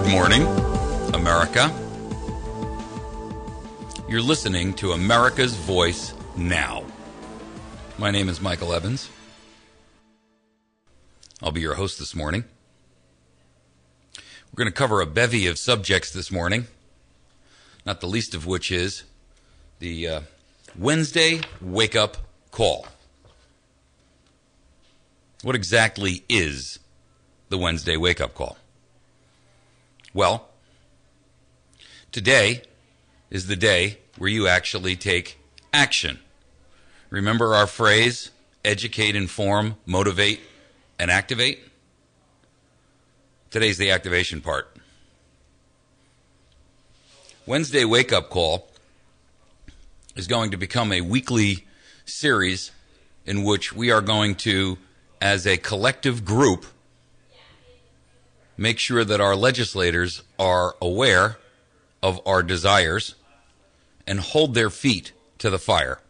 Good morning, America. You're listening to America's Voice Now. My name is Michael Evans. I'll be your host this morning. We're going to cover a bevy of subjects this morning, not the least of which is the Wednesday wake-up call. What exactly is the Wednesday wake-up call? Well, today is the day where you actually take action. Remember our phrase, educate, inform, motivate, and activate? Today's the activation part. Wednesday wake-up call is going to become a weekly series in which we are going to, as a collective group, make sure that our legislators are aware of our desires and hold their feet to the fire.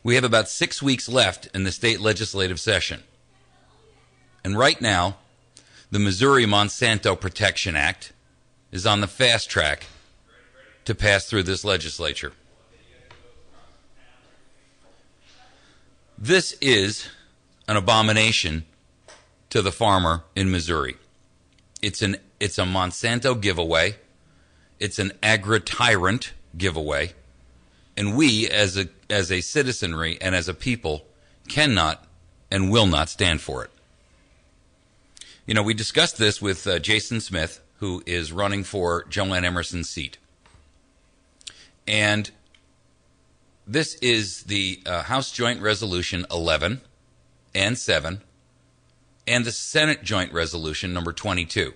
We have about 6 weeks left in the state legislative session. And right now, the Missouri Monsanto Protection Act is on the fast track to pass through this legislature. This is an abomination to the farmer in Missouri. It's a Monsanto giveaway. It's an agri-tyrant giveaway. And we, as a citizenry and as a people, cannot and will not stand for it. You know, we discussed this with Jason Smith, who is running for Joanne Emerson's seat. And this is the House Joint Resolution 11 and 7 and the Senate Joint Resolution number 22.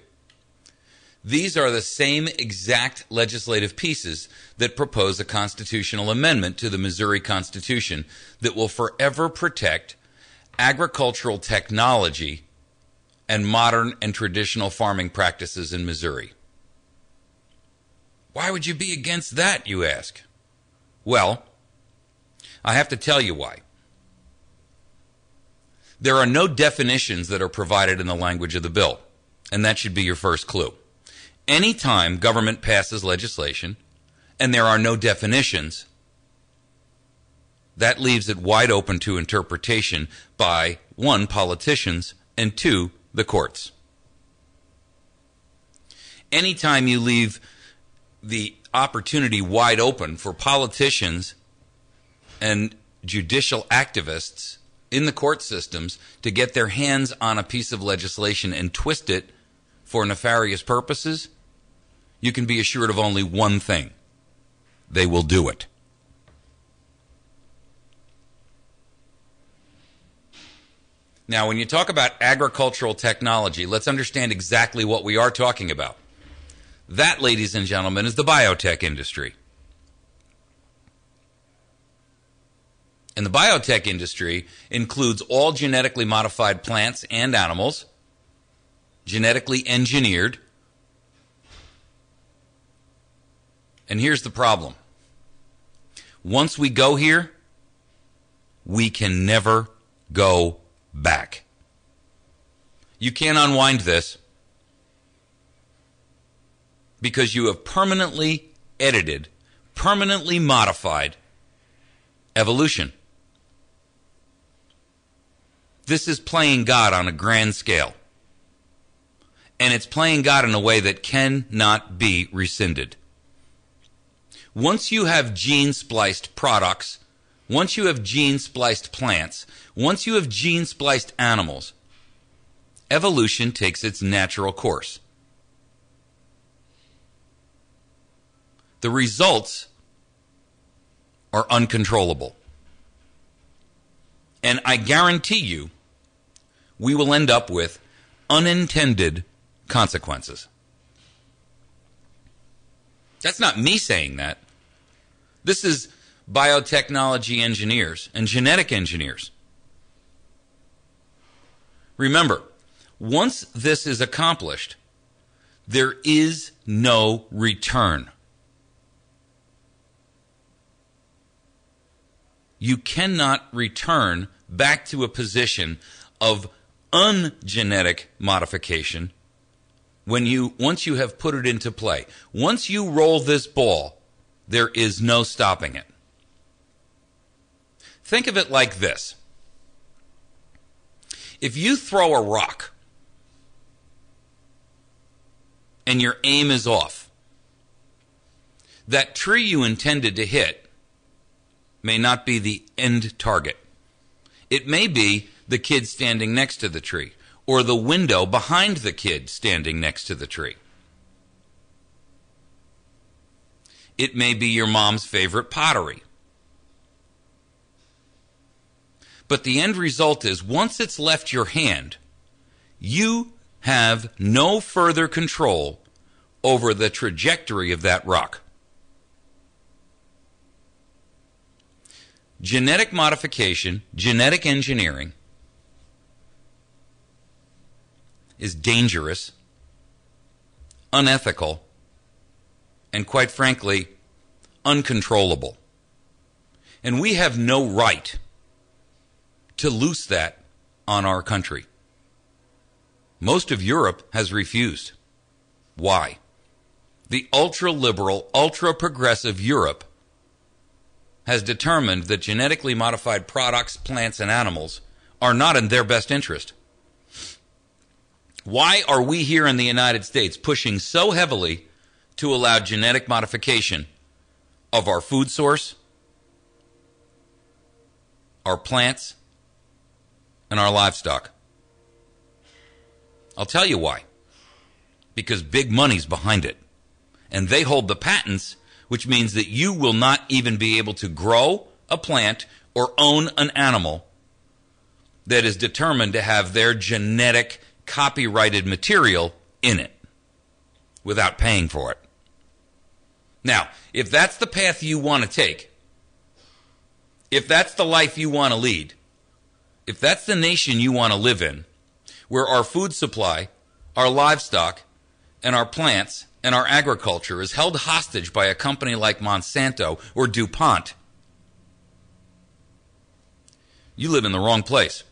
These are the same exact legislative pieces that propose a constitutional amendment to the Missouri Constitution that will forever protect agricultural technology and modern and traditional farming practices in Missouri. Why would you be against that, you ask? Well, I have to tell you why. There are no definitions that are provided in the language of the bill, and that should be your first clue. Anytime government passes legislation and there are no definitions, that leaves it wide open to interpretation by, one, politicians, and two, the courts. Anytime you leave the opportunity wide open for politicians and judicial activists in the court systems to get their hands on a piece of legislation and twist it for nefarious purposes, you can be assured of only one thing: they will do it. Now, when you talk about agricultural technology, let's understand exactly what we are talking about. That, ladies and gentlemen, is the biotech industry. And the biotech industry includes all genetically modified plants and animals, genetically engineered. And here's the problem. Once we go here, we can never go back. You can't unwind this because you have permanently edited, permanently modified evolution. This is playing God on a grand scale. And it's playing God in a way that cannot be rescinded. Once you have gene-spliced products, once you have gene-spliced plants, once you have gene-spliced animals, evolution takes its natural course. The results are uncontrollable. And I guarantee you, we will end up with unintended consequences. That's not me saying that. This is biotechnology engineers and genetic engineers. Remember, once this is accomplished, there is no return. You cannot return back to a position of ungenetic modification once you have put it into play. Once you roll this ball, there is no stopping it. Think of it like this. If you throw a rock and your aim is off, that tree you intended to hit may not be the end target. It may be the kid standing next to the tree, or the window behind the kid standing next to the tree. It may be your mom's favorite pottery. But the end result is, once it's left your hand, you have no further control over the trajectory of that rock. Genetic modification, genetic engineering, is dangerous, unethical, and quite frankly, uncontrollable. And we have no right to loose that on our country. Most of Europe has refused. Why? The ultra-liberal, ultra-progressive Europe has determined that genetically modified products, plants, and animals are not in their best interest. Why are we here in the United States pushing so heavily to allow genetic modification of our food source, our plants, and our livestock? I'll tell you why. Because big money's behind it. And they hold the patents, which means that you will not even be able to grow a plant or own an animal that is determined to have their genetic copyrighted material in it without paying for it. Now, if that's the path you want to take, if that's the life you want to lead, if that's the nation you want to live in, where our food supply, our livestock, and our plants and our agriculture is held hostage by a company like Monsanto or DuPont, you live in the wrong place.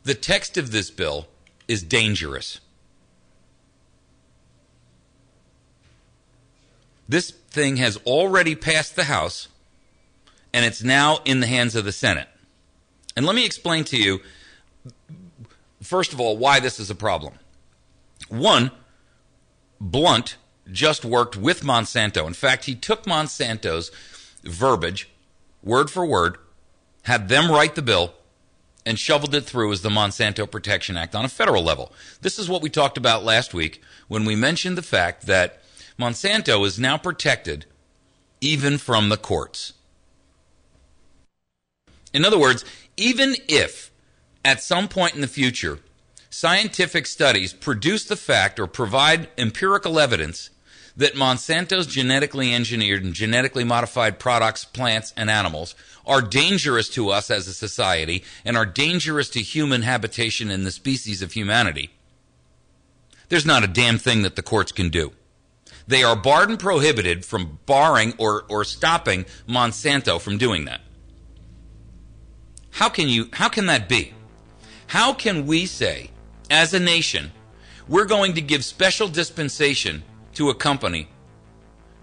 The text of this bill is dangerous. This thing has already passed the House, and it's now in the hands of the Senate. And let me explain to you, first of all, why this is a problem. One, Blunt just worked with Monsanto. In fact, he took Monsanto's verbiage, word for word, had them write the bill, and shoveled it through as the Monsanto Protection Act on a federal level. This is what we talked about last week when we mentioned the fact that Monsanto is now protected even from the courts. In other words, even if at some point in the future scientific studies produce the fact or provide empirical evidence that Monsanto's genetically engineered and genetically modified products, plants, and animals are dangerous to us as a society and are dangerous to human habitation and the species of humanity, there's not a damn thing that the courts can do. They are barred and prohibited from barring or stopping Monsanto from doing that. How can that be? How can we say, as a nation, we're going to give special dispensation to a company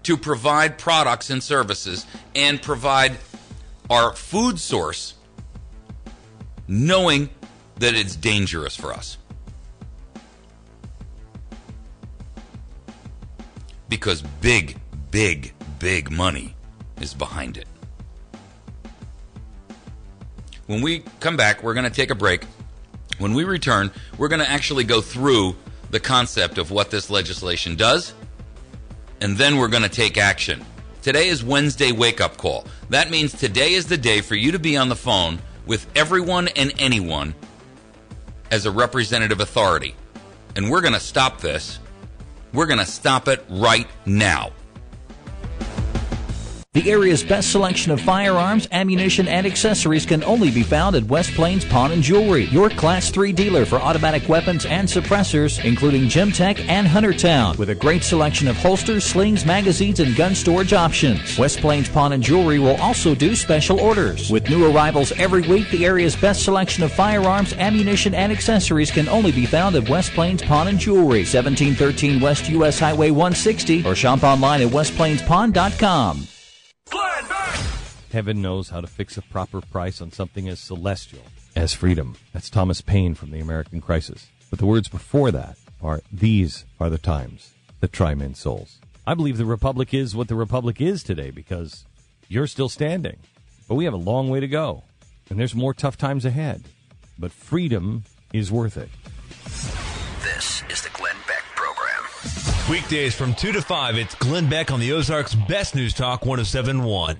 to provide products and services and provide our food source, knowing that it's dangerous for us? Because big, big, big money is behind it. When we come back, we're going to take a break. When we return, we're going to actually go through the concept of what this legislation does, and then we're going to take action. Today is Wednesday wake-up call. That means today is the day for you to be on the phone with everyone and anyone as a representative authority. And we're going to stop this. We're going to stop it right now. The area's best selection of firearms, ammunition, and accessories can only be found at West Plains Pawn and Jewelry, your Class 3 dealer for automatic weapons and suppressors, including Gemtech and Huntertown, with a great selection of holsters, slings, magazines, and gun storage options. West Plains Pawn and Jewelry will also do special orders. With new arrivals every week, the area's best selection of firearms, ammunition, and accessories can only be found at West Plains Pawn and Jewelry, 1713 West U.S. Highway 160, or shop online at westplainspawn.com. Heaven knows how to fix a proper price on something as celestial as freedom. That's Thomas Paine from The American Crisis. But the words before that are, these are the times that try men's souls. I believe the Republic is what the Republic is today because you're still standing. But we have a long way to go, and there's more tough times ahead. But freedom is worth it. This is the Glenn Beck Program. Weekdays from 2 to 5, it's Glenn Beck on the Ozarks' Best News Talk 107.1.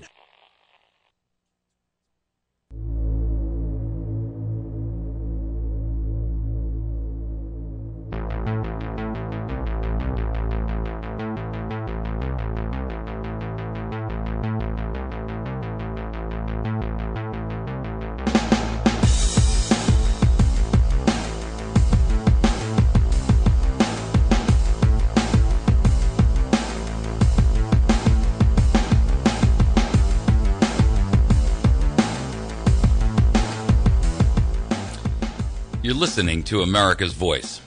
You're listening to America's Voice.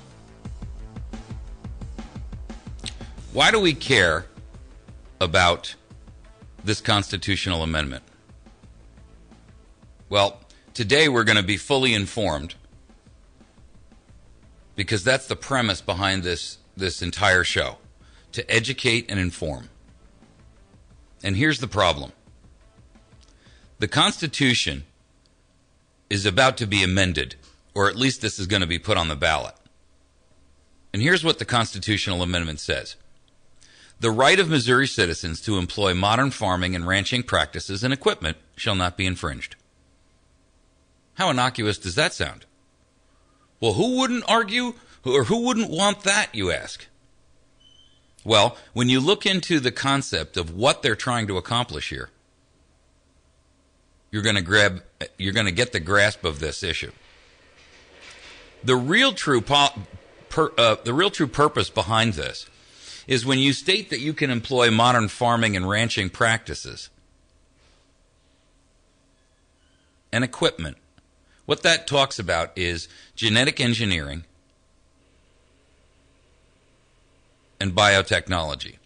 Why do we care about this constitutional amendment? Well, today we're going to be fully informed because that's the premise behind this entire show, to educate and inform. And here's the problem. The Constitution is about to be amended, or at least this is going to be put on the ballot. And here's what the constitutional amendment says. The right of Missouri citizens to employ modern farming and ranching practices and equipment shall not be infringed. How innocuous does that sound? Well, who wouldn't argue, or who wouldn't want that, you ask? Well, when you look into the concept of what they're trying to accomplish here, you're going to get the grasp of this issue. The real true purpose behind this is when you state that you can employ modern farming and ranching practices and equipment. What that talks about is genetic engineering and biotechnology.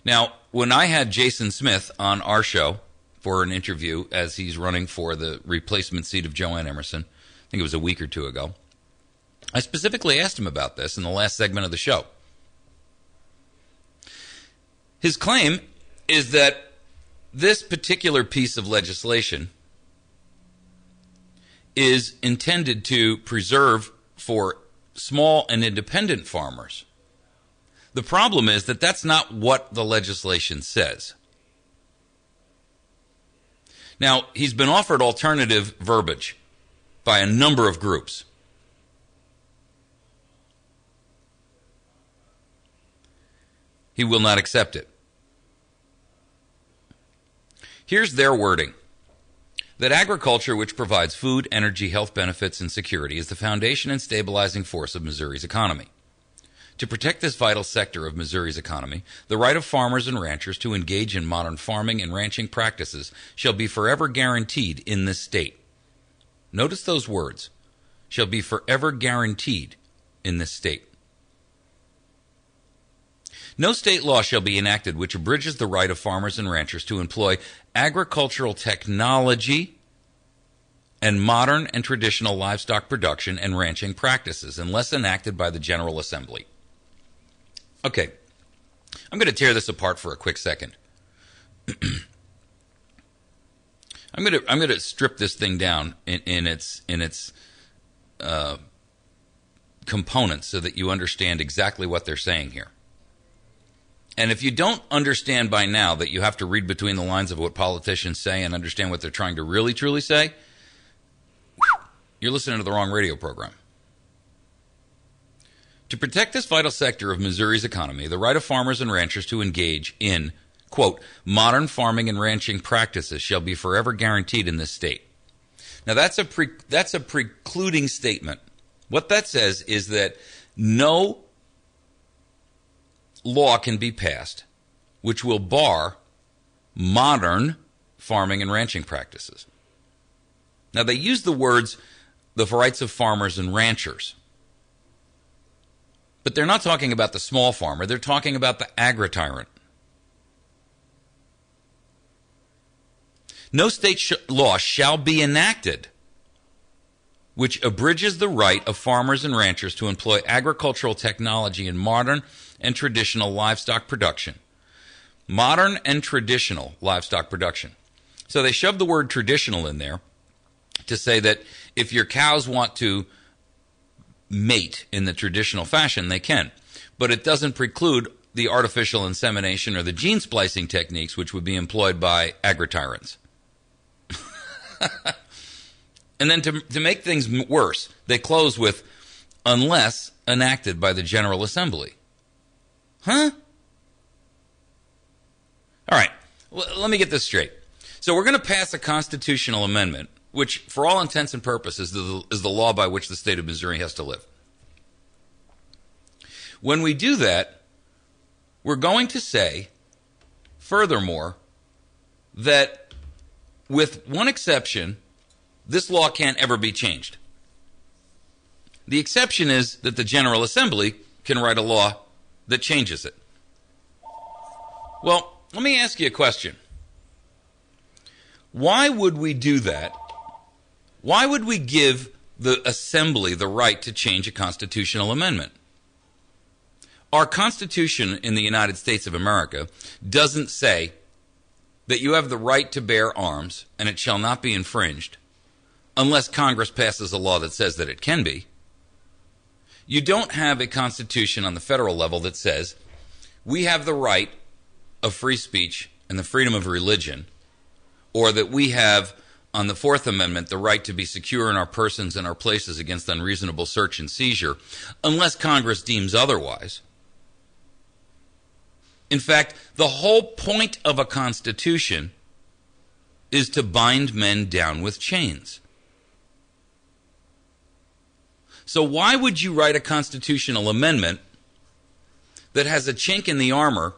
Now, when I had Jason Smith on our show for an interview as he's running for the replacement seat of Joanne Emerson, I think it was a week or two ago, I specifically asked him about this in the last segment of the show. His claim is that this particular piece of legislation is intended to preserve for small and independent farmers. The problem is that that's not what the legislation says. Now, he's been offered alternative verbiage by a number of groups. He will not accept it. Here's their wording. That agriculture, which provides food, energy, health benefits, and security, is the foundation and stabilizing force of Missouri's economy. To protect this vital sector of Missouri's economy, the right of farmers and ranchers to engage in modern farming and ranching practices shall be forever guaranteed in this state. Notice those words, shall be forever guaranteed in this state. No state law shall be enacted which abridges the right of farmers and ranchers to employ agricultural technology and modern and traditional livestock production and ranching practices unless enacted by the General Assembly. Okay, I'm going to tear this apart for a quick second. I'm going to strip this thing down in its components so that you understand exactly what they're saying here. And if you don't understand by now that you have to read between the lines of what politicians say and understand what they're trying to really truly say, you're listening to the wrong radio program. To protect this vital sector of Missouri's economy, the right of farmers and ranchers to engage in, quote, modern farming and ranching practices shall be forever guaranteed in this state. Now, that's a precluding statement. What that says is that no law can be passed which will bar modern farming and ranching practices. Now, they use the words, the rights of farmers and ranchers. But they're not talking about the small farmer. They're talking about the agri-tyrant. No state law shall be enacted which abridges the right of farmers and ranchers to employ agricultural technology in modern and traditional livestock production. Modern and traditional livestock production. So they shoved the word traditional in there to say that if your cows want to mate in the traditional fashion, they can. But it doesn't preclude the artificial insemination or the gene splicing techniques which would be employed by agri-tyrants. And then to make things worse, they close with, unless enacted by the General Assembly. Huh? All right, let me get this straight. So we're going to pass a constitutional amendment, which, for all intents and purposes, is the law by which the state of Missouri has to live. When we do that, we're going to say, furthermore, that with one exception, this law can't ever be changed. The exception is that the General Assembly can write a law that changes it. Well, let me ask you a question. Why would we do that? Why would we give the Assembly the right to change a constitutional amendment? Our Constitution in the United States of America doesn't say that you have the right to bear arms and it shall not be infringed unless Congress passes a law that says that it can be. You don't have a constitution on the federal level that says we have the right of free speech and the freedom of religion, or that we have on the Fourth Amendment the right to be secure in our persons and our places against unreasonable search and seizure, unless Congress deems otherwise. In fact, the whole point of a constitution is to bind men down with chains. So why would you write a constitutional amendment that has a chink in the armor,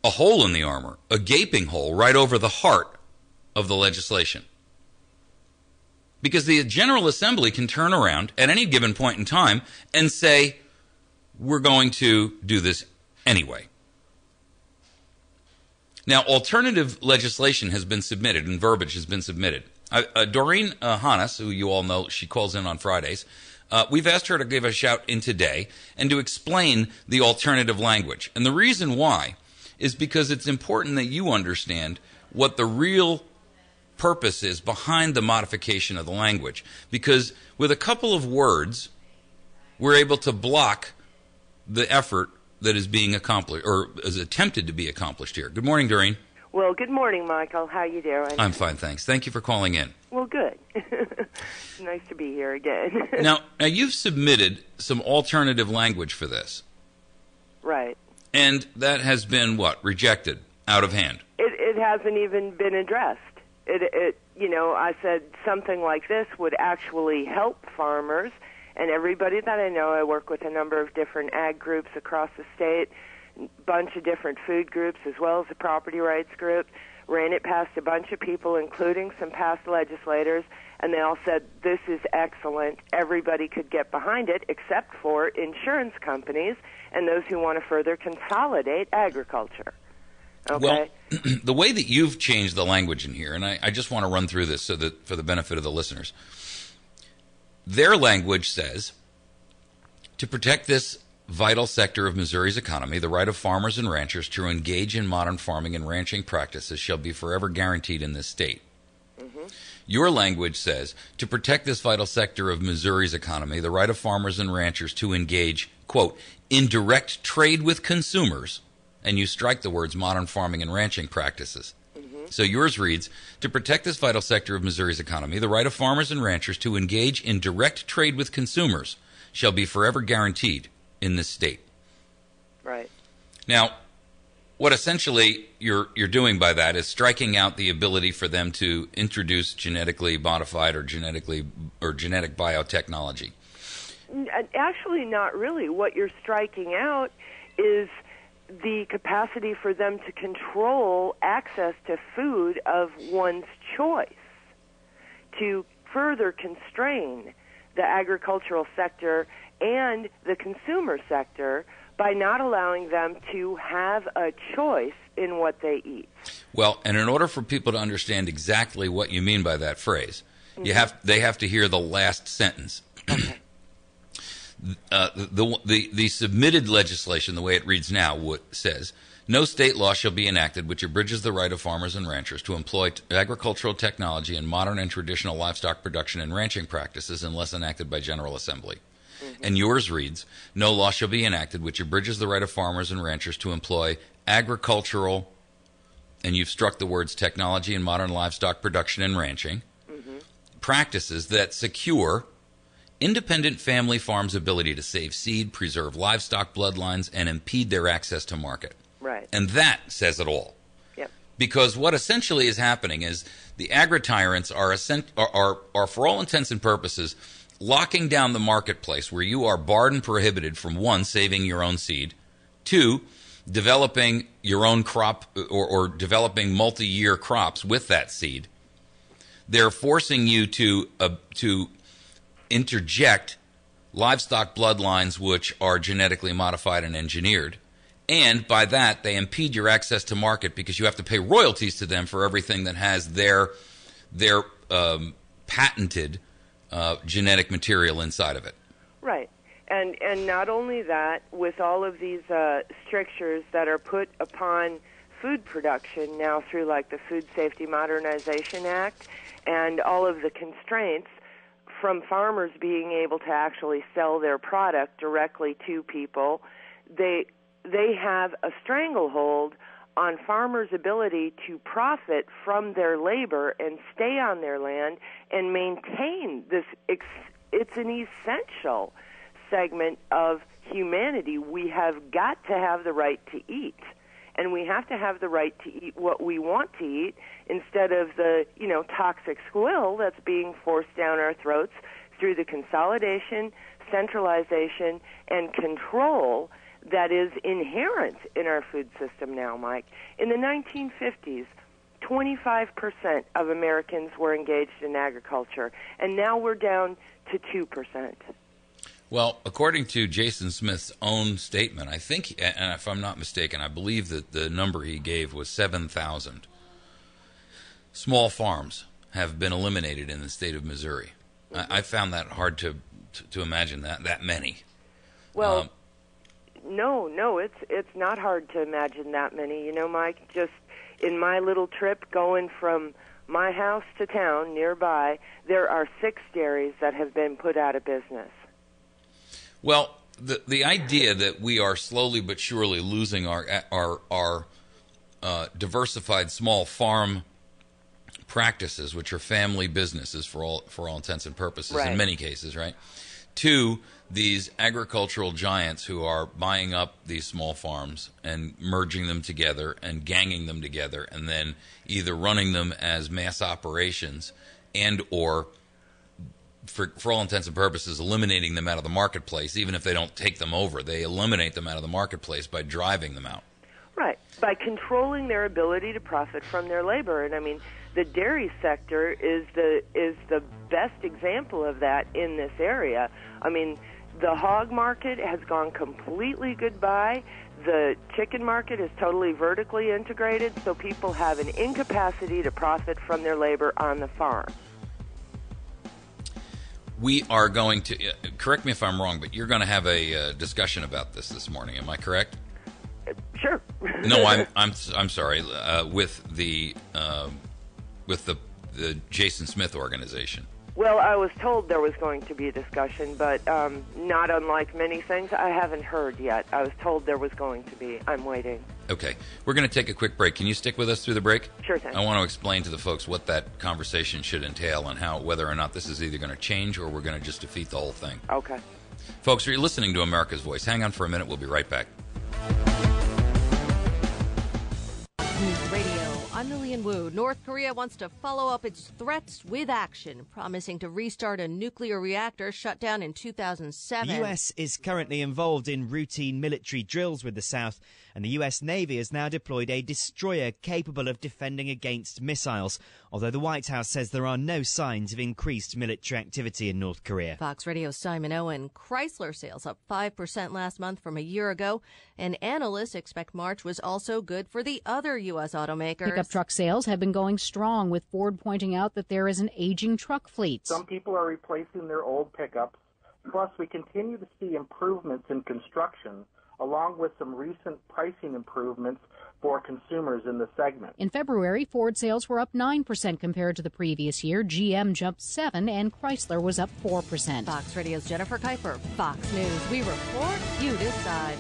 a hole in the armor, a gaping hole right over the heart of the legislation? Because the General Assembly can turn around at any given point in time and say, we're going to do this anyway. Now, alternative legislation has been submitted and verbiage has been submitted. Doreen Hannes, who you all know, she calls in on Fridays. We've asked her to give a shout in today and to explain the alternative language. And the reason why is because it's important that you understand what the real purpose is behind the modification of the language. Because with a couple of words, we're able to block the effort that is being accomplished, or is attempted to be accomplished here. Good morning, Doreen. Well, good morning, Michael. How you doing? I'm fine, thanks. Thank you for calling in. Well, good. It's nice to be here again. Now, you've submitted some alternative language for this. Right. And that has been, what, rejected, out of hand? It hasn't even been addressed. I said something like this would actually help farmers, and everybody that I know, I work with a number of different ag groups across the state, bunch of different food groups as well as the property rights group, ran it past a bunch of people, including some past legislators, and they all said, this is excellent. Everybody could get behind it except for insurance companies and those who want to further consolidate agriculture. Okay? Well, the way that you've changed the language in here, and I just want to run through this so that for the benefit of the listeners, their language says, to protect this vital sector of Missouri's economy, the right of farmers and ranchers to engage in modern farming and ranching practices shall be forever guaranteed in this state. Mm-hmm. Your language says, to protect this vital sector of Missouri's economy, the right of farmers and ranchers to engage, quote, in direct trade with consumers, and you strike the words modern farming and ranching practices. Mm-hmm. So yours reads, to protect this vital sector of Missouri's economy, the right of farmers and ranchers to engage in direct trade with consumers shall be forever guaranteed in this state. Right. Now, what essentially you're doing by that is striking out the ability for them to introduce genetically modified or genetic biotechnology. Actually, not really. What you're striking out is the capacity for them to control access to food of one's choice, to further constrain the agricultural sector and the consumer sector by not allowing them to have a choice in what they eat. Well, and in order for people to understand exactly what you mean by that phrase, they have to hear the last sentence. Okay. The submitted legislation, the way it reads now, says, no state law shall be enacted which abridges the right of farmers and ranchers to employ agricultural technology and modern and traditional livestock production and ranching practices unless enacted by General Assembly. And yours reads, no law shall be enacted which abridges the right of farmers and ranchers to employ agricultural, and you've struck the words technology and modern livestock production and ranching, practices that secure independent family farms' ability to save seed, preserve livestock bloodlines, and impede their access to market. Right. And that says it all. Yep. Because what essentially is happening is the agri-tyrants are for all intents and purposes, locking down the marketplace where you are barred and prohibited from, one, saving your own seed, two, developing your own crop or developing multi-year crops with that seed. They're forcing you to interject livestock bloodlines which are genetically modified and engineered. And by that, they impede your access to market because you have to pay royalties to them for everything that has their patented genetic material inside of it. Right. And not only that, with all of these strictures that are put upon food production now through like the Food Safety Modernization Act and all of the constraints from farmers being able to actually sell their product directly to people, they have a stranglehold on farmers' ability to profit from their labor and stay on their land and maintain this. It's an essential segment of humanity. We have got to have the right to eat, and we have to have the right to eat what we want to eat instead of the, toxic swill that's being forced down our throats through the consolidation, centralization, and control that is inherent in our food system now, Mike. In the 1950s, 25% of Americans were engaged in agriculture, and now we're down to 2%. Well, according to Jason Smith's own statement, I think, and if I'm not mistaken, I believe that the number he gave was 7,000 small farms have been eliminated in the state of Missouri. I found that hard to imagine that many. Well, no, it's not hard to imagine that many. Mike, just in my little trip going from my house to town nearby, there are 6 dairies that have been put out of business. Well, the idea that we are slowly but surely losing our diversified small farm practices, which are family businesses for all intents and purposes, right, in many cases, right? To these agricultural giants who are buying up these small farms and merging them together and ganging them together and then either running them as mass operations and or for all intents and purposes, eliminating them out of the marketplace. Even if they don't take them over, they eliminate them out of the marketplace by driving them out. Right, by controlling their ability to profit from their labor. And I mean, the dairy sector is the best example of that in this area. I mean, the hog market has gone completely goodbye. The chicken market is totally vertically integrated, so people have an incapacity to profit from their labor on the farm. We are going to, correct me if I'm wrong, but you're going to have a discussion about this morning. Am I correct? Sure. No, I'm sorry. With the Jason Smith organization. Well, I was told there was going to be a discussion, but not unlike many things, I haven't heard yet. I was told there was going to be. I'm waiting. Okay. We're going to take a quick break. Can you stick with us through the break? Sure thing. I want to explain to the folks what that conversation should entail and whether or not this is either going to change or we're going to just defeat the whole thing. Okay. Folks, you're listening to America's Voice. Hang on for a minute. We'll be right back. I'm Lillian Wu. North Korea wants to follow up its threats with action, promising to restart a nuclear reactor shut down in 2007. The U.S. is currently involved in routine military drills with the South, and the U.S. Navy has now deployed a destroyer capable of defending against missiles, although the White House says there are no signs of increased military activity in North Korea. Fox Radio's Simon Owen. Chrysler sales up 5% last month from a year ago, and analysts expect March was also good for the other U.S. automakers. Pickup truck sales have been going strong, with Ford pointing out that there is an aging truck fleet. Some people are replacing their old pickups. Plus, we continue to see improvements in construction, along with some recent pricing improvements for consumers in the segment. In February, Ford sales were up 9% compared to the previous year. GM jumped 7%, and Chrysler was up 4%. Fox Radio's Jennifer Kuiper. Fox News. We report, you decide.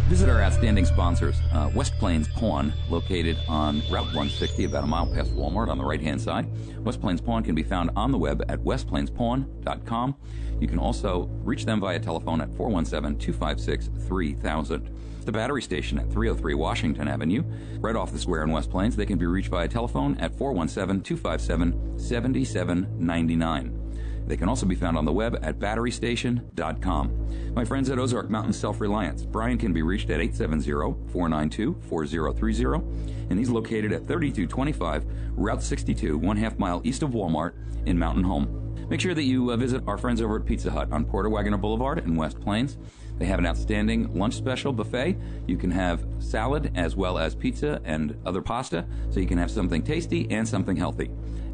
Visit our outstanding sponsors, West Plains Pawn, located on Route 160, about a mile past Walmart on the right-hand side. West Plains Pawn can be found on the web at westplainspawn.com. You can also reach them via telephone at 417-256-3000. The battery station at 303 Washington Avenue, right off the square in West Plains. They can be reached via telephone at 417-257-7799. They can also be found on the web at batterystation.com. My friends at Ozark Mountain Self-Reliance. Brian can be reached at 870-492-4030, and he's located at 3225 Route 62, 1/2 mile east of Walmart in Mountain Home. Make sure that you visit our friends over at Pizza Hut on Porter Wagoner Boulevard in West Plains. They have an outstanding lunch special buffet. You can have salad as well as pizza and other pasta, so you can have something tasty and something healthy.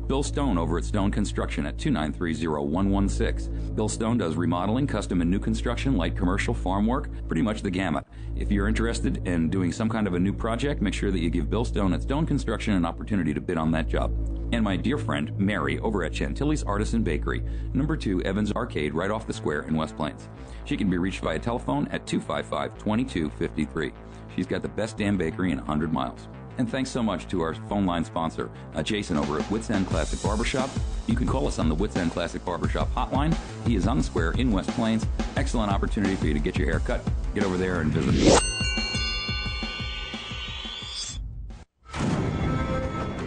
Bill Stone over at Stone Construction at 2930116. Bill Stone does remodeling, custom and new construction, light commercial, farm work, pretty much the gamut. If you're interested in doing some kind of a new project, make sure that you give Bill Stone at Stone Construction an opportunity to bid on that job. And my dear friend, Mary, over at Chantilly's Artisan Bakery, number 2 Evans Arcade, right off the square in West Plains. She can be reached via telephone at 255-2253. She's got the best damn bakery in 100 miles. And thanks so much to our phone line sponsor, Jason over at Wits End Classic Barbershop. You can call us on the Wits End Classic Barbershop hotline. He is on the square in West Plains. Excellent opportunity for you to get your hair cut. Get over there and visit him.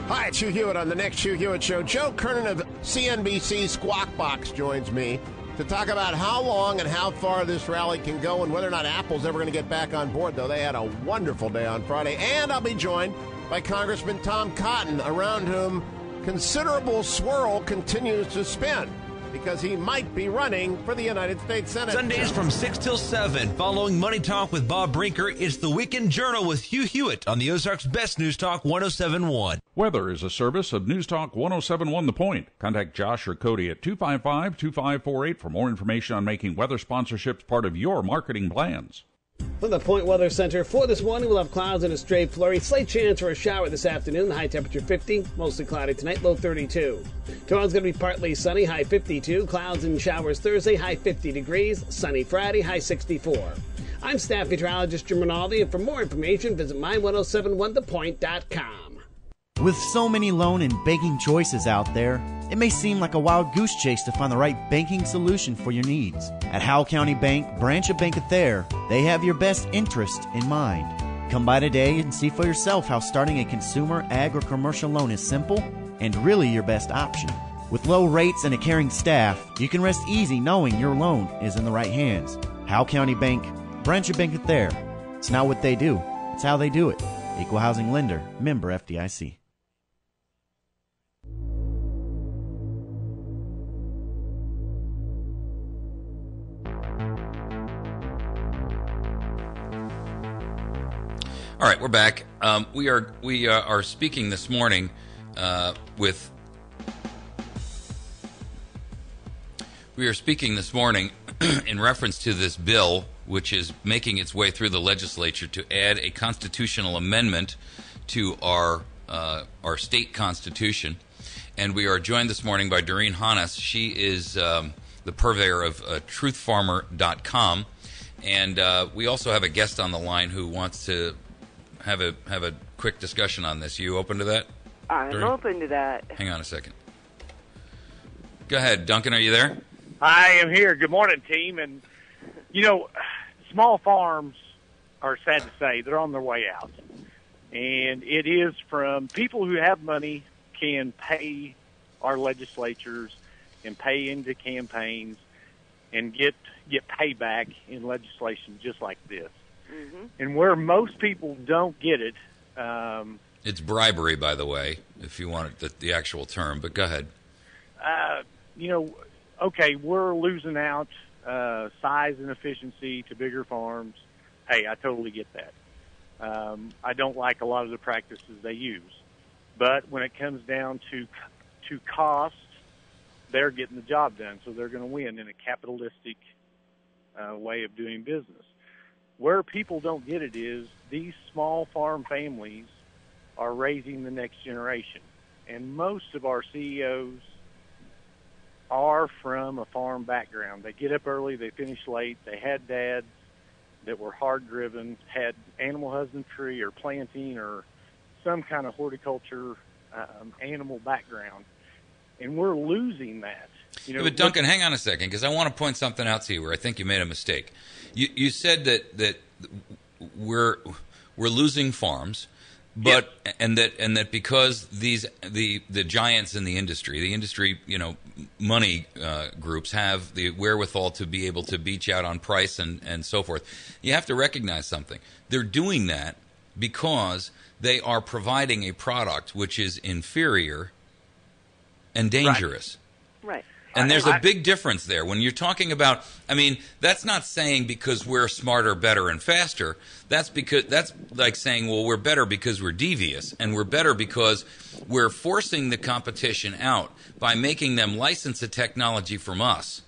Hi, it's Hugh Hewitt on the next Hugh Hewitt Show. Joe Kernan of CNBC Squawk Box joins me to talk about how long and how far this rally can go and whether or not Apple's ever going to get back on board, though they had a wonderful day on Friday. And I'll be joined by Congressman Tom Cotton, around whom considerable swirl continues to spin, because he might be running for the United States Senate. Sundays from 6 till 7, following Money Talk with Bob Brinker, it's the Weekend Journal with Hugh Hewitt on the Ozarks Best News Talk 107.1. Weather is a service of News Talk 107.1 The Point. Contact Josh or Cody at 255-2548 for more information on making weather sponsorships part of your marketing plans. From the Point Weather Center, for this morning, we'll have clouds and a stray flurry. Slight chance for a shower this afternoon. The high temperature 50. Mostly cloudy tonight, low 32. Tomorrow's going to be partly sunny, high 52. Clouds and showers Thursday, high 50 degrees. Sunny Friday, high 64. I'm staff meteorologist Jim Rinaldi, and for more information, visit my1071thepoint.com. With so many loan and banking choices out there, it may seem like a wild goose chase to find the right banking solution for your needs. At Howell County Bank, branch of Bank of Thayer, they have your best interest in mind. Come by today and see for yourself how starting a consumer, ag, or commercial loan is simple and really your best option. With low rates and a caring staff, you can rest easy knowing your loan is in the right hands. Howell County Bank, branch of Bank of Thayer. It's not what they do, it's how they do it. Equal Housing Lender, member FDIC. All right, we're back. We are speaking this morning with. We are speaking this morning in reference to this bill, which is making its way through the legislature to add a constitutional amendment to our state constitution. And we are joined this morning by Doreen Hannes. She is the purveyor of truthfarmer.com. And we also have a guest on the line who wants to have a quick discussion on this. You open to that? I'm Doreen? open to that. Hang on a second. Go ahead, Duncan. Are you there? I am here. Good morning, team. And, you know, small farms are sad to say, they're on their way out. And it is from people who have money can pay our legislatures and pay into campaigns and get payback in legislation just like this. Mm-hmm. And where most people don't get it, it's bribery, by the way, if you want the actual term. But go ahead. Okay, we're losing out size and efficiency to bigger farms. Hey, I totally get that. I don't like a lot of the practices they use. But when it comes down to cost, they're getting the job done, so they're going to win in a capitalistic way of doing business. Where people don't get it is these small farm families are raising the next generation. And most of our CEOs are from a farm background. They get up early, they finish late, they had dads that were hard-driven, had animal husbandry or planting or some kind of horticulture animal background. And we're losing that. But Duncan, hang on a second, because I want to point something out to you where I think you made a mistake. You said that we're losing farms, but and that because the giants in the industry, money groups have the wherewithal to be able to beach out on price and so forth. You have to recognize something. They're doing that because they are providing a product which is inferior and dangerous. Right. And there's a big difference there. When you're talking about, that's not saying because we're smarter, better, and faster. That's like saying, well, we're better because we're devious, and we're better because we're forcing the competition out by making them license a technology from us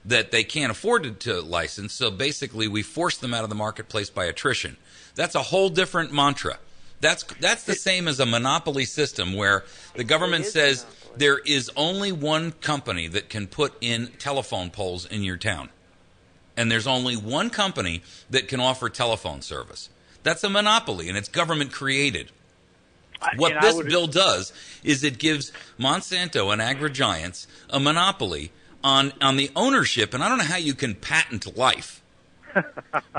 that they can't afford to license. So basically, we force them out of the marketplace by attrition. That's a whole different mantra. That's the same as a monopoly system where the government says there is only one company that can put in telephone poles in your town. And there's only one company that can offer telephone service. That's a monopoly, and it's government created. What this bill does is it gives Monsanto and AgriGiants a monopoly on the ownership, and I don't know how you can patent life.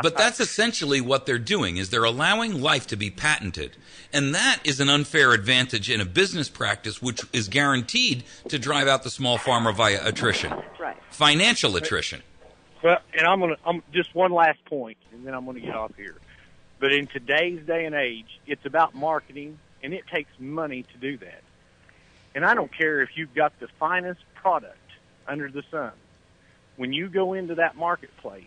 But that's essentially what they're doing, is they're allowing life to be patented. And that is an unfair advantage in a business practice which is guaranteed to drive out the small farmer via attrition. Right. Financial attrition. Well, and I'm just one last point, and then I'm going to get off here. But in today's day and age, it's about marketing, and it takes money to do that. And I don't care if you've got the finest product under the sun. When you go into that marketplace,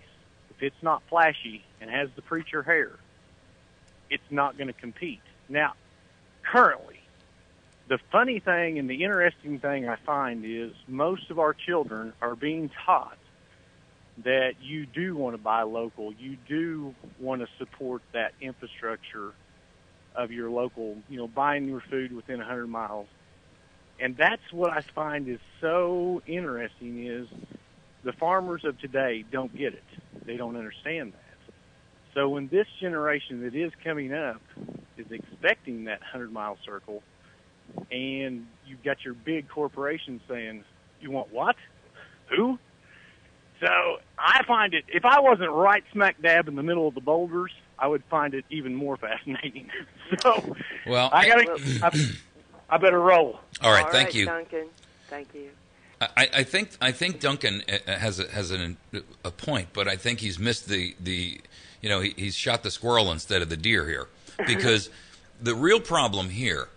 if it's not flashy and has the preacher hair, it's not going to compete. Now, currently, the funny thing and the interesting thing I find is most of our children are being taught that you do want to buy local. You do want to support that infrastructure of your local, buying your food within 100 miles. And that's what I find is so interesting is the farmers of today don't get it. They don't understand that. So when this generation that is coming up is expecting that 100-mile circle, and you've got your big corporations saying, you want what? Who? So I find it, if I wasn't right smack dab in the middle of the boulders, I would find it even more fascinating. So well, I better roll. All right, thank you. Duncan. Thank you. I think Duncan has a point, but I think he's missed he's shot the squirrel instead of the deer here, because the real problem here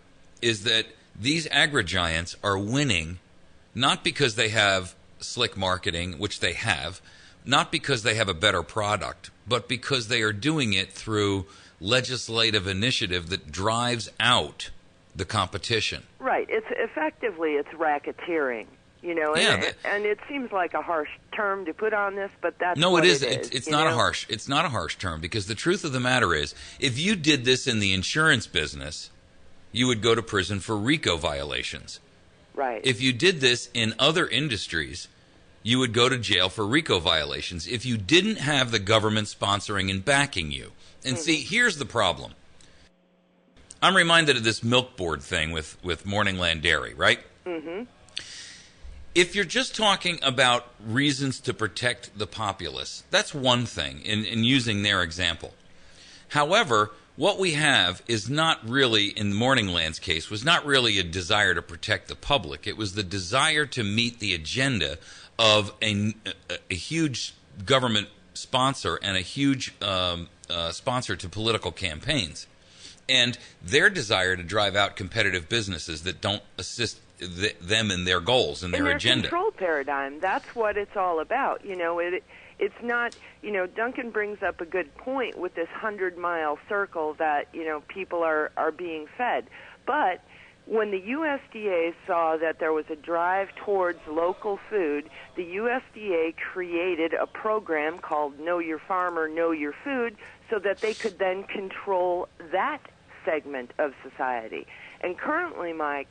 is that these agri-giants are winning not because they have slick marketing, which they have, not because they have a better product, but because they are doing it through legislative initiative that drives out the competition. Right. It's racketeering. And it seems like a harsh term to put on this, but that's no, what it is. It is. It's not a harsh. It's not a harsh term, because the truth of the matter is, if you did this in the insurance business, you would go to prison for RICO violations. Right. If you did this in other industries, you would go to jail for RICO violations if you didn't have the government sponsoring and backing you. And see, here's the problem. I'm reminded of this milk board thing with Morningland Dairy, right? Mm-hmm. If you're just talking about reasons to protect the populace, that's one thing in using their example. However, what we have is not really, in Morningland's case, was not really a desire to protect the public. It was the desire to meet the agenda of a huge government sponsor and a huge sponsor to political campaigns. And their desire to drive out competitive businesses that don't assist them in their goals and their agenda. Control paradigm, that's what it's all about. It's not, Duncan brings up a good point with this 100-mile circle that, people are being fed. But when the USDA saw that there was a drive towards local food, the USDA created a program called Know Your Farmer, Know Your Food, so that they could then control that segment of society. And currently, Mike,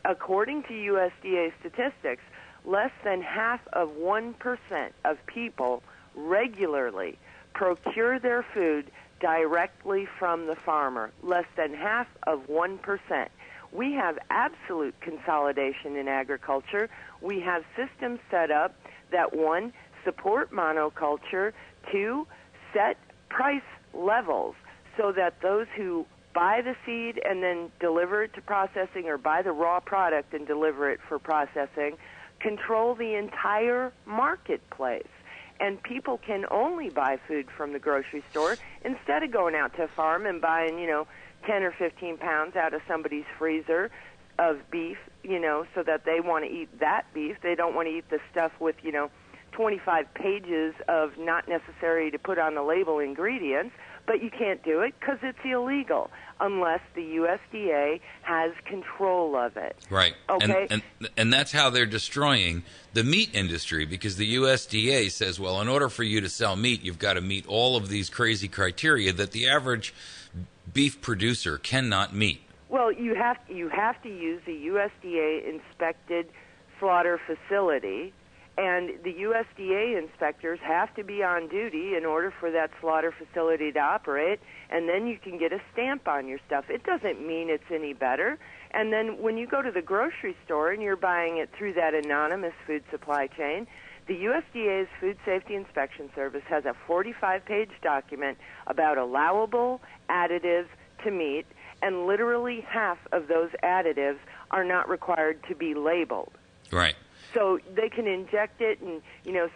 according to USDA statistics, less than 1% of people regularly procure their food directly from the farmer. Less than 1%. We have absolute consolidation in agriculture. We have systems set up that, 1, support monoculture, 2, set price levels so that those who buy the seed and then deliver it to processing, or buy the raw product and deliver it for processing, control the entire marketplace. And people can only buy food from the grocery store instead of going out to a farm and buying, 10 or 15 pounds out of somebody's freezer of beef, so that they want to eat that beef. They don't want to eat the stuff with, 25 pages of not necessary to put on the label ingredients. But you can't do it because it's illegal unless the USDA has control of it. Right. Okay. And that's how they're destroying the meat industry, because the USDA says, well, in order for you to sell meat, you've got to meet all of these crazy criteria that the average beef producer cannot meet. Well, you have to use the USDA inspected slaughter facility. And the USDA inspectors have to be on duty in order for that slaughter facility to operate, and then you can get a stamp on your stuff. It doesn't mean it's any better. And then when you go to the grocery store and you're buying it through that anonymous food supply chain, the USDA's Food Safety Inspection Service has a 45-page document about allowable additives to meat, and literally half of those additives are not required to be labeled. Right. So they can inject it and,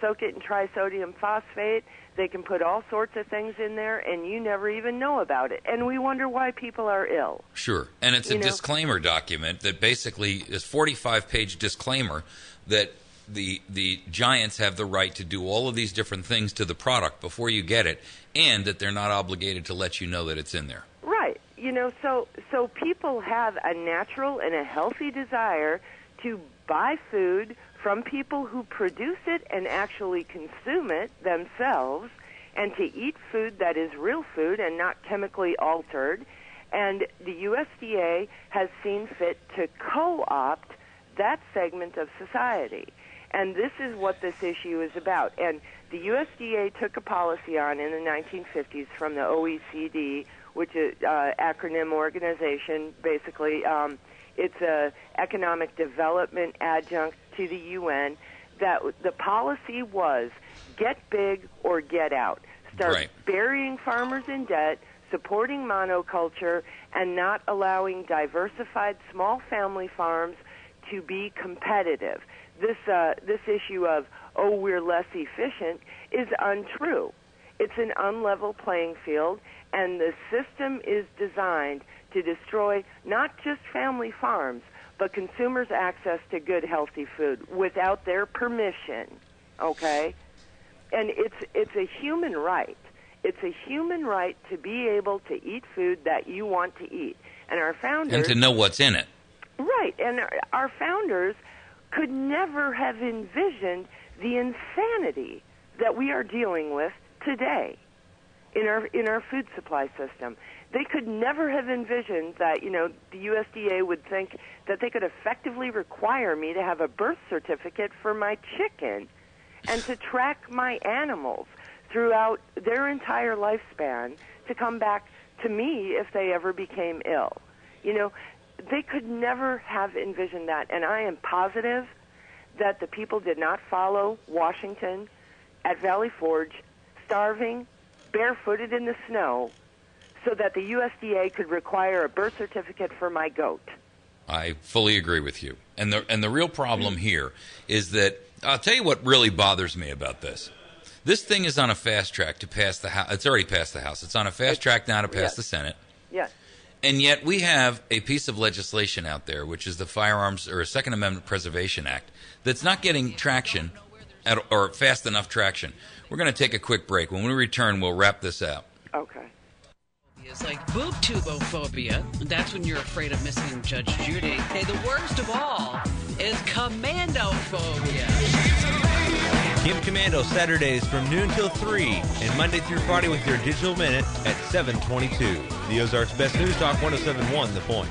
soak it in trisodium phosphate. They can put all sorts of things in there, and you never even know about it. And we wonder why people are ill. Sure. And it's a disclaimer document that basically is 45-page disclaimer that the giants have the right to do all of these different things to the product before you get it, and that they're not obligated to let you know that it's in there. Right. So people have a natural and a healthy desire to buy food from people who produce it and actually consume it themselves, and to eat food that is real food and not chemically altered. And the USDA has seen fit to co-opt that segment of society. And this is what this issue is about. And the USDA took a policy on in the 1950s from the OECD, which is an acronym organization, basically. It's a economic development adjunct to the UN, that the policy was get big or get out. Start burying farmers in debt, supporting monoculture, and not allowing diversified small family farms to be competitive. This issue of, we're less efficient is untrue. It's an unlevel playing field, and the system is designed to destroy not just family farms, but consumers' access to good, healthy food without their permission, okay? And it's a human right. It's a human right to be able to eat food that you want to eat. And our founders... And to know what's in it. Right. And our founders could never have envisioned the insanity that we are dealing with today in our food supply system. They could never have envisioned that, the USDA would think that they could effectively require me to have a birth certificate for my chicken and to track my animals throughout their entire lifespan to come back to me if they ever became ill. They could never have envisioned that, and I am positive that the people did not follow Washington at Valley Forge, starving, barefooted in the snow, so that the USDA could require a birth certificate for my goat. I fully agree with you. And the real problem here is that I'll tell you what really bothers me about this. This thing is on a fast track to pass the House. It's already passed the House. It's on a fast track now to pass the Senate. Yes. And yet we have a piece of legislation out there, which is the Firearms or Second Amendment Preservation Act, that's not getting traction or fast enough traction. We're going to take a quick break. When we return, we'll wrap this out. Okay. It's like boob tubophobia. That's when you're afraid of missing Judge Judy. Hey, the worst of all is commandophobia. Kim Commando Saturdays from noon till 3 and Monday through Friday with your digital minute at 7:22. The Ozarks Best News Talk 107.1 The Point.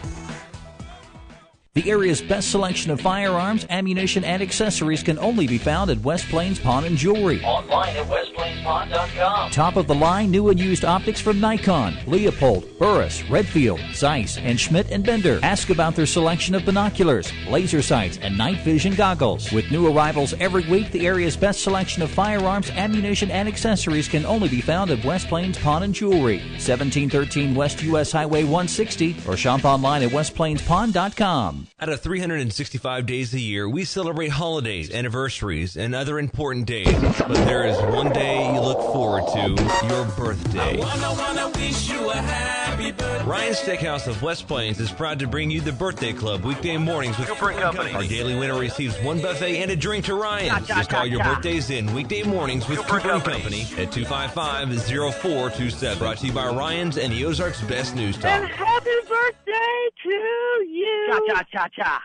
The area's best selection of firearms, ammunition, and accessories can only be found at West Plains Pawn and Jewelry. Online at westplainspawn.com. Top of the line new and used optics from Nikon, Leopold, Burris, Redfield, Zeiss, and Schmidt & Bender. Ask about their selection of binoculars, laser sights, and night vision goggles. With new arrivals every week, the area's best selection of firearms, ammunition, and accessories can only be found at West Plains Pawn and Jewelry, 1713 West US Highway 160, or shop online at westplainspawn.com. Out of 365 days a year, we celebrate holidays, anniversaries, and other important days. But there is one day you look forward to, your birthday. I wish you a happy birthday. Ryan's Steakhouse of West Plains is proud to bring you the Birthday Club weekday mornings with Cooper & Company. Our daily winner receives one buffet and a drink to Ryan's. Just call your birthdays in weekday mornings with Cooper & Company at 255-0427. Brought to you by Ryan's and the Ozarks Best News Talk. And happy birthday to you. Cha-cha-cha-cha.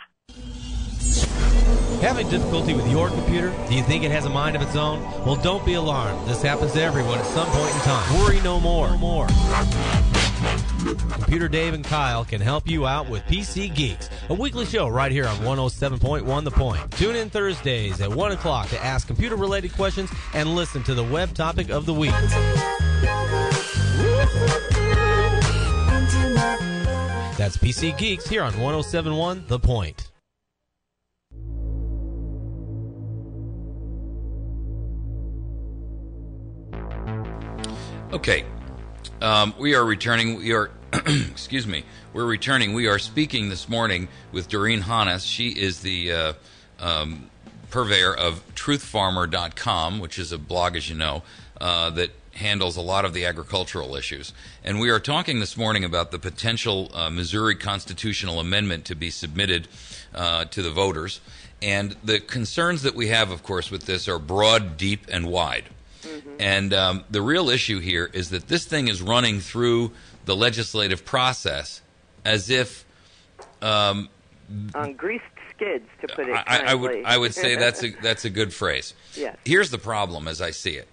Having difficulty with your computer? Do you think it has a mind of its own? Well, don't be alarmed. This happens to everyone at some point in time. Worry no more. Computer Dave and Kyle can help you out with PC Geeks, a weekly show right here on 107.1 The Point. Tune in Thursdays at 1 o'clock to ask computer-related questions and listen to the web topic of the week. That's PC Geeks here on 107.1 The Point. Okay. We are returning. Excuse me. We're returning. We are speaking this morning with Doreen Hannes. She is the purveyor of truthfarmer.com, which is a blog, as you know, that handles a lot of the agricultural issues. And we are talking this morning about the potential Missouri constitutional amendment to be submitted to the voters. And the concerns that we have, of course, with this are broad, deep, and wide. Mm-hmm. And the real issue here is that this thing is running through the legislative process as if on greased skids, to put it kindly. I would say that's a good phrase. Yes. Here's the problem as I see it.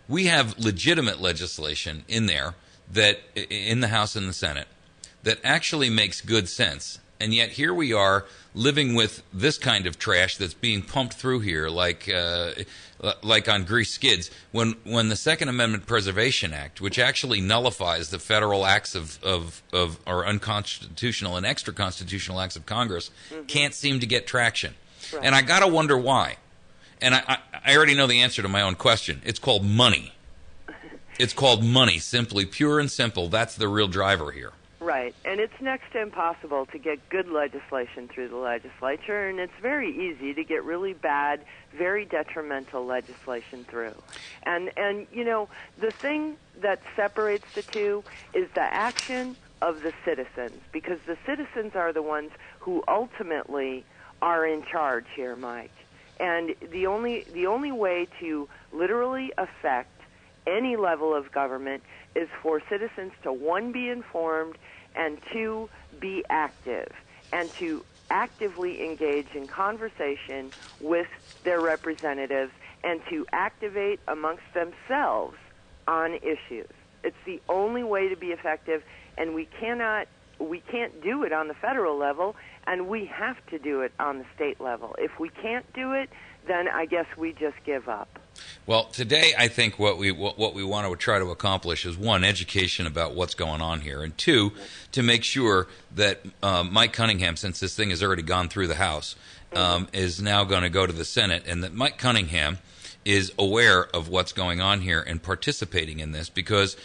We have legitimate legislation in there that in the House and the Senate that actually makes good sense. And yet here we are living with this kind of trash that's being pumped through here like on greased skids when the Second Amendment Preservation Act, which actually nullifies the federal acts of or unconstitutional and extra-constitutional acts of Congress, can't seem to get traction. Right. And I got to wonder why. And I already know the answer to my own question. It's called money. It's called money, simply, pure and simple. That's the real driver here. Right, and it's next to impossible to get good legislation through the legislature, and it's very easy to get really bad, very detrimental legislation through. And you know, the thing that separates the two is the action of the citizens, because the citizens are the ones who ultimately are in charge here, Mike. And the only way to literally affect any level of government is for citizens to, one, be informed, and two, be active, and to actively engage in conversation with their representatives and to activate amongst themselves on issues. It's the only way to be effective, and we can't do it on the federal level, and we have to do it on the state level. If we can't do it, then I guess we just give up. Well, today I think what we want to try to accomplish is, one, education about what's going on here, and two, to make sure that Mike Cunningham, since this thing has already gone through the House, is now going to go to the Senate, and that Mike Cunningham is aware of what's going on here and participating in this, because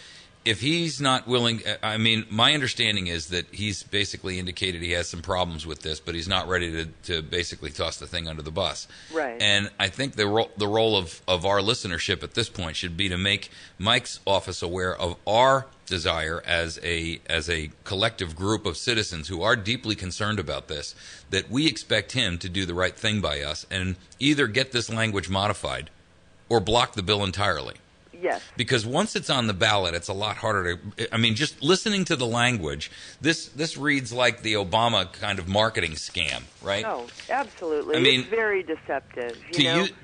if he's not willing, I mean, my understanding is that he's basically indicated he has some problems with this, but he's not ready to basically toss the thing under the bus. Right. And I think the role of our listenership at this point should be to make Mike's office aware of our desire as a collective group of citizens who are deeply concerned about this, that we expect him to do the right thing by us and either get this language modified or block the bill entirely. Yes. Because once it's on the ballot, it's a lot harder to. I mean, just listening to the language, this reads like the Obama kind of marketing scam, right? Oh, absolutely. I mean, it's very deceptive.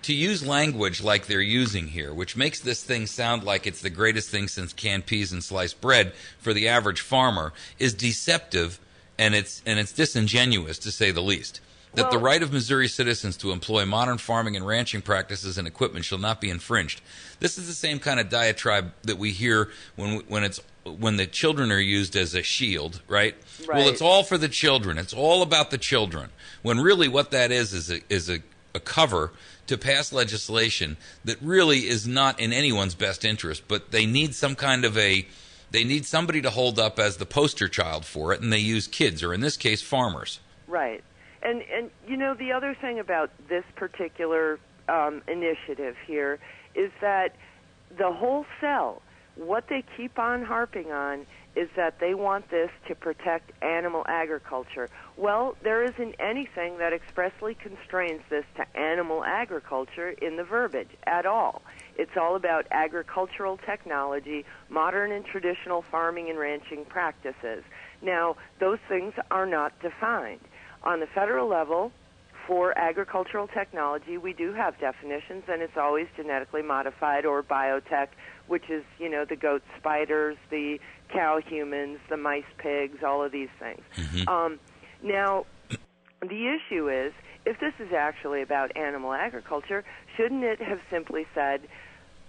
To use language like they're using here, which makes this thing sound like it's the greatest thing since canned peas and sliced bread for the average farmer, is deceptive, and it's disingenuous to say the least. That the right of Missouri citizens to employ modern farming and ranching practices and equipment shall not be infringed. This is the same kind of diatribe that we hear when the children are used as a shield, right? Well, it's all for the children. It's all about the children. When really what that is a cover to pass legislation that really is not in anyone's best interest, but they need some kind of they need somebody to hold up as the poster child for it, and they use kids, or in this case, farmers. Right. And the other thing about this particular initiative here is that the whole sell, what they keep on harping on is that they want this to protect animal agriculture. Well, there isn't anything that expressly constrains this to animal agriculture in the verbiage at all. It's all about agricultural technology, modern and traditional farming and ranching practices. Now, those things are not defined. On the federal level, for agricultural technology, we do have definitions, and it's always genetically modified or biotech, which is, the goat spiders, the cow humans, the mice pigs, all of these things. Mm-hmm. Now, the issue is, if this is actually about animal agriculture, shouldn't it have simply said,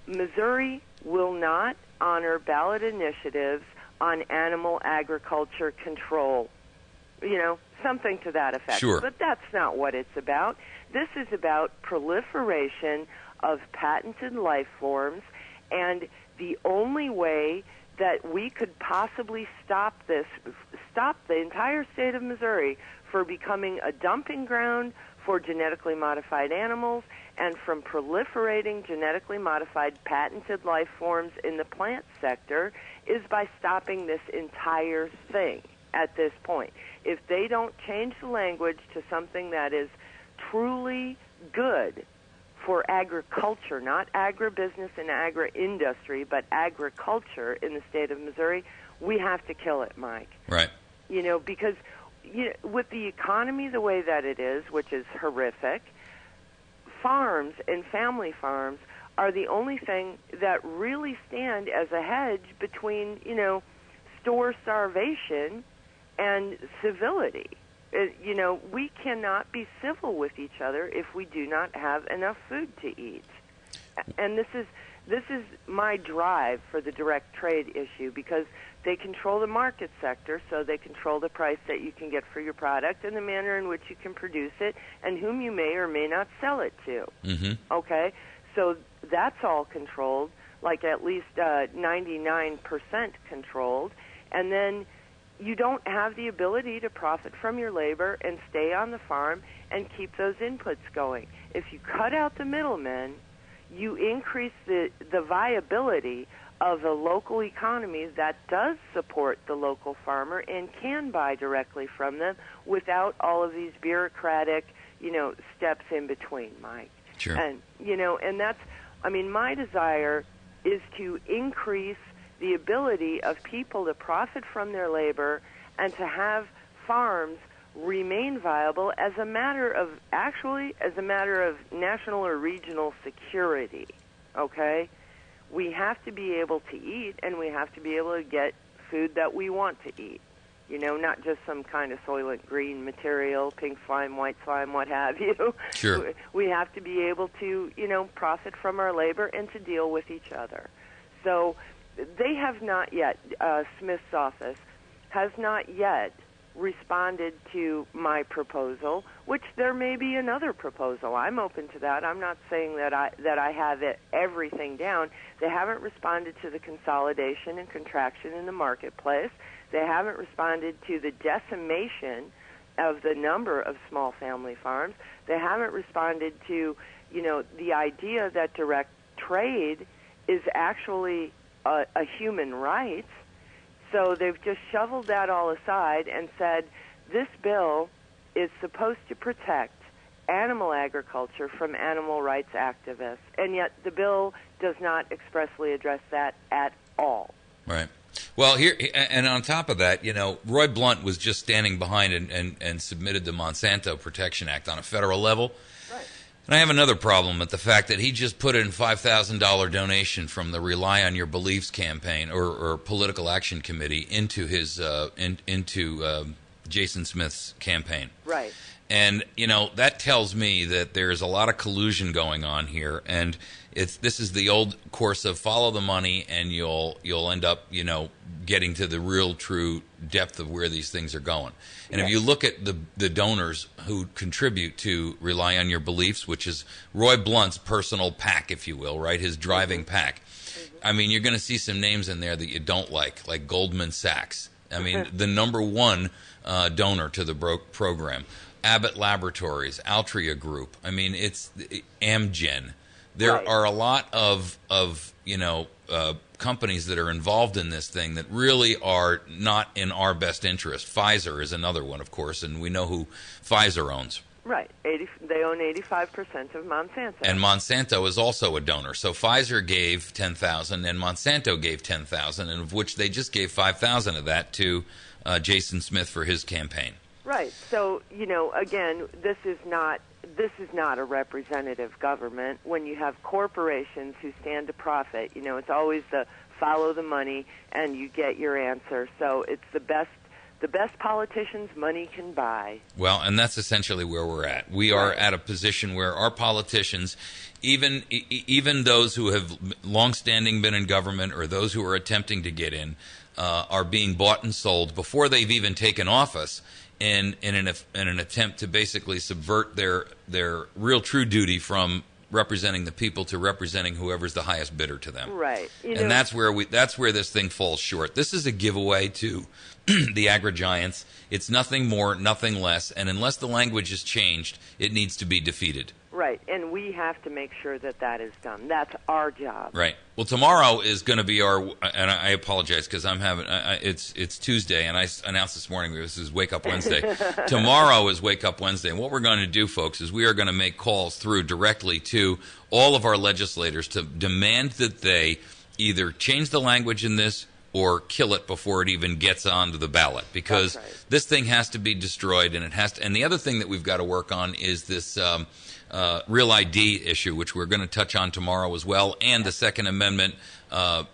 Missouri will not honor ballot initiatives on animal agriculture control? Something to that effect. Sure. But that's not what it's about. This is about proliferation of patented life forms, and the only way that we could possibly stop the entire state of Missouri for becoming a dumping ground for genetically modified animals and from proliferating genetically modified patented life forms in the plant sector is by stopping this entire thing at this point. If they don't change the language to something that is truly good for agriculture, not agribusiness and agri-industry, but agriculture in the state of Missouri, we have to kill it, Mike. Right. Because with the economy the way that it is, which is horrific, farms and family farms are the only thing that really stand as a hedge between, store starvation and civility. We cannot be civil with each other if we do not have enough food to eat. And this is my drive for the direct trade issue, because they control the market sector, so they control the price that you can get for your product and the manner in which you can produce it and whom you may or may not sell it to. Mm-hmm. Okay? So that's all controlled, like at least 99% controlled. And then you don't have the ability to profit from your labor and stay on the farm and keep those inputs going. If you cut out the middlemen, you increase the viability of a local economy that does support the local farmer and can buy directly from them without all of these bureaucratic, steps in between, Mike. Sure. And, and that's, my desire is to increase the ability of people to profit from their labor and to have farms remain viable as a matter of national or regional security, okay? We have to be able to eat, and we have to be able to get food that we want to eat, not just some kind of Soylent Green material, pink slime, white slime, what have you. Sure. We have to be able to, profit from our labor and to deal with each other. So they have not yet, Smith's office has not yet responded to my proposal, which there may be another proposal. I'm open to that. I'm not saying that I have everything down. They haven't responded to the consolidation and contraction in the marketplace. They haven't responded to the decimation of the number of small family farms. They haven't responded to, the idea that direct trade is actually a human right. So they've just shoveled that all aside and said, this bill is supposed to protect animal agriculture from animal rights activists, and yet the bill does not expressly address that at all. Right. Well, here, and on top of that, Roy Blunt was just standing behind and submitted the Monsanto Protection Act on a federal level. Right. And I have another problem with the fact that he just put in $5,000 donation from the Rely on Your Beliefs campaign or political action committee into his into Jason Smith's campaign. Right. And that tells me that there's a lot of collusion going on here, and this is the old course of follow the money, and you'll end up getting to the real true depth of where these things are going. And if you look at the donors who contribute to Rely on Your Beliefs, which is Roy Blunt's personal PAC, if you will, right, his driving PAC. I mean, you're going to see some names in there that you don't like Goldman Sachs. I mean, the number one donor to the program. Abbott Laboratories, Altria Group. I mean, it's Amgen. There are a lot of companies that are involved in this thing that really are not in our best interest. Pfizer is another one, of course, and we know who Pfizer owns. Right. They own 85% of Monsanto. And Monsanto is also a donor. So Pfizer gave $10,000 and Monsanto gave $10,000, and of which they just gave $5,000 of that to Jason Smith for his campaign. Right. So, again, this is not a representative government. When you have corporations who stand to profit, it's always the follow the money and you get your answer. So it's the best politicians money can buy. Well, and that's essentially where we're at. We are at a position where our politicians, even those who have longstanding been in government or those who are attempting to get in, are being bought and sold before they've even taken office in an attempt to basically subvert their real true duty from representing the people to representing whoever's the highest bidder to them. Right. And that's where this thing falls short. This is a giveaway to the agri-giants. It's nothing more, nothing less, and unless the language is changed, it needs to be defeated. Right, and we have to make sure that is done. That's our job. Right. Well, tomorrow is going to be and I apologize because I'm having it's Tuesday, and I announced this morning this is Wake Up Wednesday. Tomorrow is Wake Up Wednesday, and what we're going to do, folks, is we are going to make calls through directly to all of our legislators to demand that they either change the language in this or kill it before it even gets onto the ballot, because this thing has to be destroyed, and it has to. And the other thing that we've got to work on is this Real ID issue, which we're going to touch on tomorrow as well, and the Second Amendment, bill,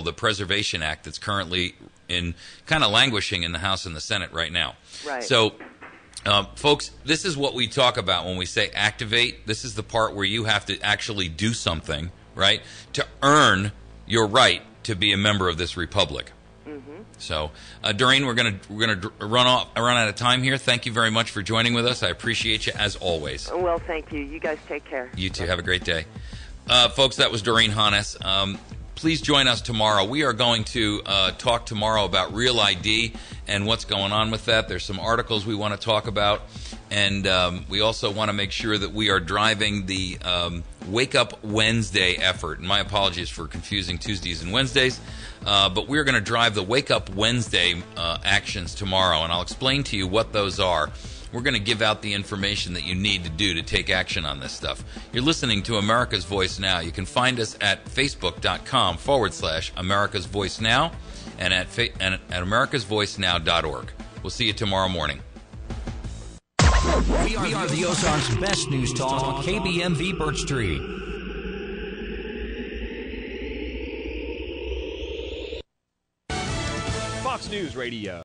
the Preservation Act, that's currently kind of languishing in the House and the Senate right now. Right. So, folks, this is what we talk about when we say activate. This is the part where you have to actually do something, right, to earn your right to be a member of this republic. Mm-hmm. So, Doreen, we're gonna run out of time here. Thank you very much for joining with us. I appreciate you as always. Well, thank you. You guys take care. You too. Have a great day, folks. That was Doreen Hannes. Please join us tomorrow. We are going to talk tomorrow about Real ID and what's going on with that. There's some articles we want to talk about, and we also want to make sure that we are driving the Wake Up Wednesday effort. And my apologies for confusing Tuesdays and Wednesdays, but we're going to drive the Wake Up Wednesday actions tomorrow, and I'll explain to you what those are. We're going to give out the information that you need to do to take action on this stuff. You're listening to America's Voice Now. You can find us at facebook.com/America's Voice Now and at americasvoicenow.org. We'll see you tomorrow morning. We are the Ozarks' best news talk, KBMV Birch Tree. Fox News Radio.